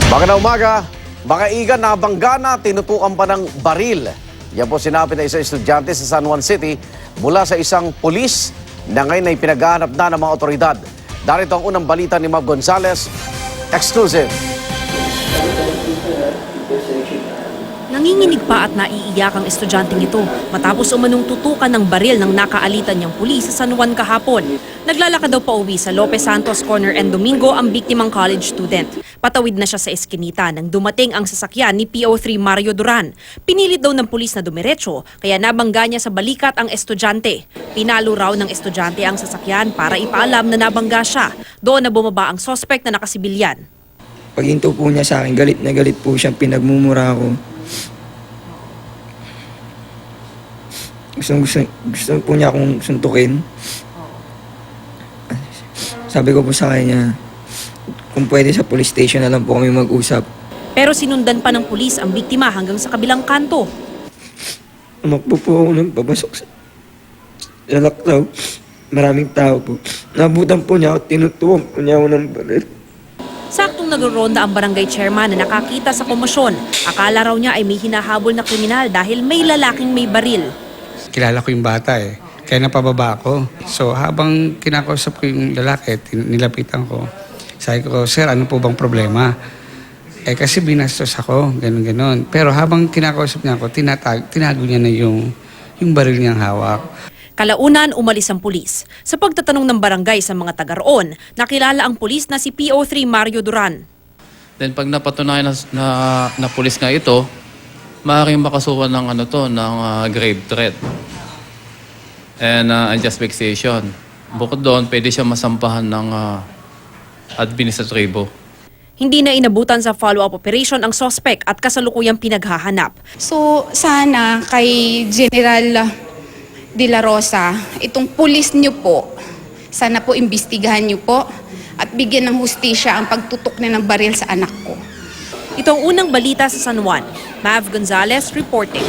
Magandang umaga. Makaigan na banggana, tinutukan pa ng baril. Yan po sinabi na isang estudyante sa San Juan City mula sa isang pulis na ngayon ay pinaghahanap na ng mga otoridad. Darito ang unang balita ni Mav Gonzalez. Exclusive. Nanginginig pa at naiiyak ang estudyanteng ito matapos umanong tutukan ng baril ng nakaalitan niyang pulis sa San Juan kahapon. Naglalakad daw pa uwi sa Lopez Santos Corner and Domingo ang biktimang college student. Patawid na siya sa eskinita nang dumating ang sasakyan ni PO3 Mario Duran. Pinilit daw ng pulis na dumiretso kaya nabangga niya sa balikat ang estudyante. Pinalo raw ng estudyante ang sasakyan para ipaalam na nabangga siya. Doon na bumaba ang suspect na nakasibilyan. Paghinto po niya sa akin, galit na galit po siya, pinagmumura ko. Gusto po niya akong suntukin. Sabi ko po sa kanya, kung pwede sa police station na lang po kami mag-usap. Pero sinundan pa ng pulis ang biktima hanggang sa kabilang kanto. Umakbo po ako ng papasok sa laktaw. Maraming tao po. Nabutan po niya ako, tinutuwang po niya ako ng baril. Saktong nagroronda ang barangay chairman na nakakita sa komosyon. Akala raw niya ay may hinahabol na kriminal dahil may lalaking may baril. Kilala ko yung bata eh. Kaya napababa ako. So habang kinakausap ko yung lalaki, nilapitan ko. Sabi ko, sir, ano po bang problema? Eh kasi binastos ako, ganun-ganun. Pero habang kinakausap niya ako, tinago niya na yung baril niyang hawak. Kalaunan, umalis ang pulis. Sa pagtatanong ng barangay sa mga taga-roon, nakilala ang pulis na si PO3 Mario Duran. Then pag napatunayan na pulis nga ito, maaaring makasuhan ng grave threat and unjust vexation. Bukod doon, pwede siya masampahan ng administratibo. Hindi na inabutan sa follow-up operation ang sospek at kasalukuyang pinaghahanap. So sana kay General De La Rosa, itong pulis niyo po, sana po imbestigahan niyo po at bigyan ng hustisya ang pagtutok na ng baril sa anak ko. Ito ang unang balita sa San Juan. Mav Gonzalez reporting.